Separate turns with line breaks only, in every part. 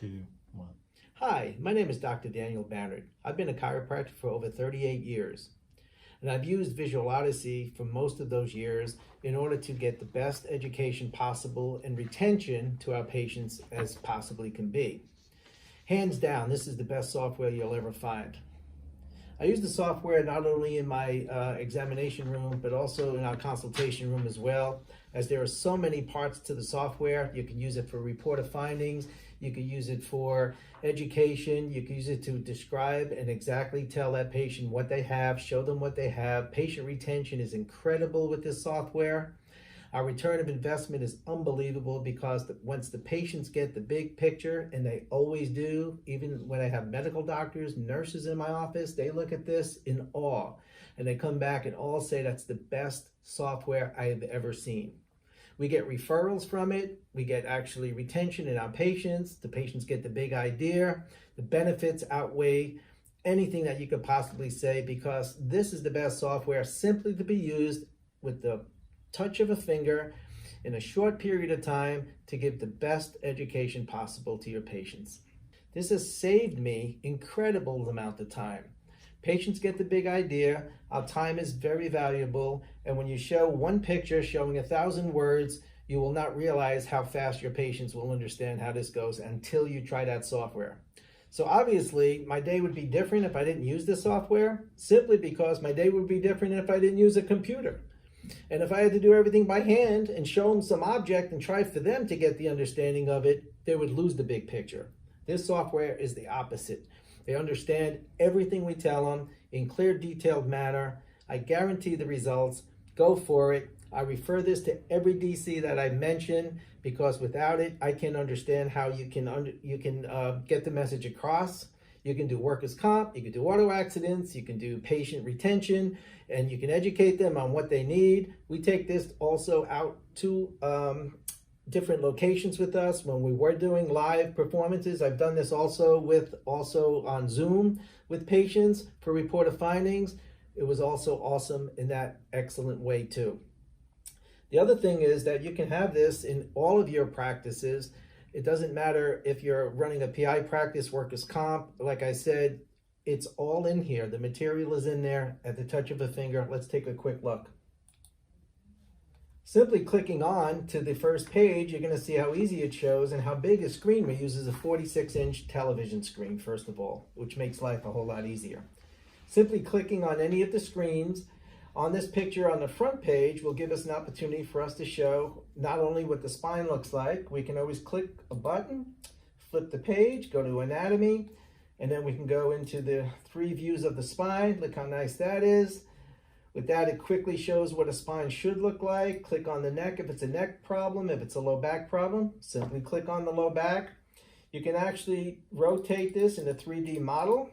2, 1.
Hi, my name is Dr. Daniel Bannard. I've been a chiropractor for over 38 years, and I've used Visual Odyssey for most of those years in order to get the best education possible and retention to our patients as possibly can be. Hands down, this is the best software you'll ever find. I use the software not only in my examination room, but also in our consultation room as well, as there are so many parts to the software. You can use it for report of findings, you can use it for education, you can use it to describe and exactly tell that patient what they have, show them what they have. Patient retention is incredible with this software. Our return of investment is unbelievable because once the patients get the big picture, and they always do, even when I have medical doctors, nurses in my office, they look at this in awe, and they come back and all say that's the best software I have ever seen. We get referrals from it, we get actually retention in our patients, the patients get the big idea, the benefits outweigh anything that you could possibly say because this is the best software simply to be used with the touch of a finger in a short period of time to give the best education possible to your patients. This has saved me incredible amount of time. Patients get the big idea, our time is very valuable, and when you show one picture showing 1,000 words, you will not realize how fast your patients will understand how this goes until you try that software. So obviously, my day would be different if I didn't use this software, simply because my day would be different if I didn't use a computer. And if I had to do everything by hand and show them some object and try for them to get the understanding of it, they would lose the big picture. This software is the opposite. They understand everything we tell them in clear, detailed manner. I guarantee the results. Go for it. I refer this to every DC that I mention because without it, I can't understand how you can get the message across. You can do workers' comp, you can do auto accidents, you can do patient retention, and you can educate them on what they need. We take this also out to different locations with us when we were doing live performances. I've done this also on Zoom with patients for report of findings. It was also awesome in that excellent way too. The other thing is that you can have this in all of your practices. It doesn't matter if you're running a PI practice, workers' comp. Like I said, it's all in here. The material is in there at the touch of a finger. Let's take a quick look. Simply clicking on to the first page, you're going to see how easy it shows and how big a screen we use is a 46-inch television screen, first of all, which makes life a whole lot easier. Simply clicking on any of the screens on this picture on the front page will give us an opportunity for us to show not only what the spine looks like, we can always click a button, flip the page, go to anatomy, and then we can go into the 3 views of the spine. Look how nice that is. With that, it quickly shows what a spine should look like. Click on the neck if it's a neck problem. If it's a low back problem, simply click on the low back. You can actually rotate this in a 3D model,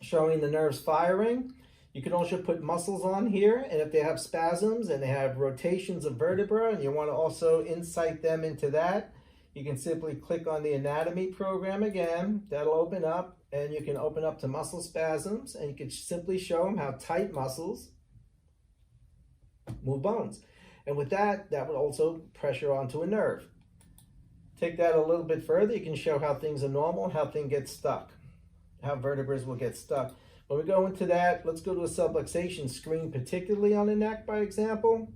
showing the nerves firing. You can also put muscles on here, and if they have spasms and they have rotations of vertebra and you want to also insight them into that, you can simply click on the anatomy program again. That'll open up, and you can open up to muscle spasms, and you can simply show them how tight muscles move bones. And with that, that will also pressure onto a nerve. Take that a little bit further, you can show how things are normal, how things get stuck, how vertebrae will get stuck. When we go into that, let's go to a subluxation screen, particularly on the neck, by example.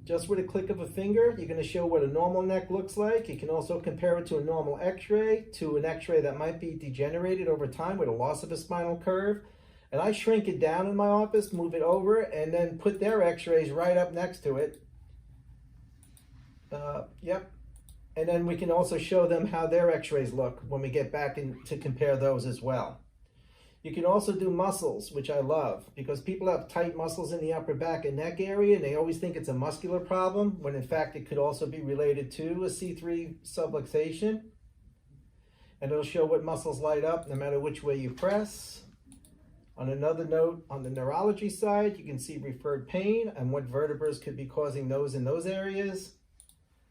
Just with a click of a finger, you're going to show what a normal neck looks like. You can also compare it to a normal x-ray, to an x-ray that might be degenerated over time with a loss of a spinal curve. And I shrink it down in my office, move it over, and then put their x-rays right up next to it. Yep. And then we can also show them how their x-rays look when we get back in to compare those as well. You can also do muscles, which I love, because people have tight muscles in the upper back and neck area, and they always think it's a muscular problem, when in fact it could also be related to a C3 subluxation. And it'll show what muscles light up no matter which way you press. On another note, on the neurology side, you can see referred pain and what vertebrae could be causing those in those areas.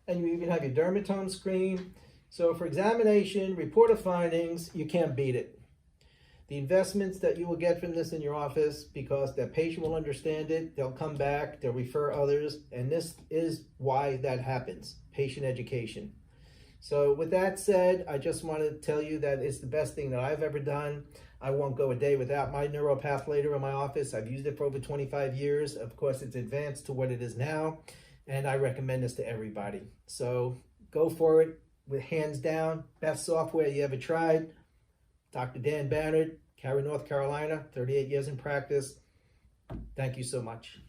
And you even have your dermatome screen. So for examination, report of findings, you can't beat it. The investments that you will get from this in your office, because the patient will understand it, they'll come back, they'll refer others, and this is why that happens, patient education. So with that said, I just want to tell you that it's the best thing that I've ever done. I won't go a day without my NeuroPath later in my office. I've used it for over 25 years. Of course, it's advanced to what it is now, and I recommend this to everybody. So go for it with hands down. Best software you ever tried. Dr. Dan Bannard, Cary, North Carolina, 38 years in practice. Thank you so much.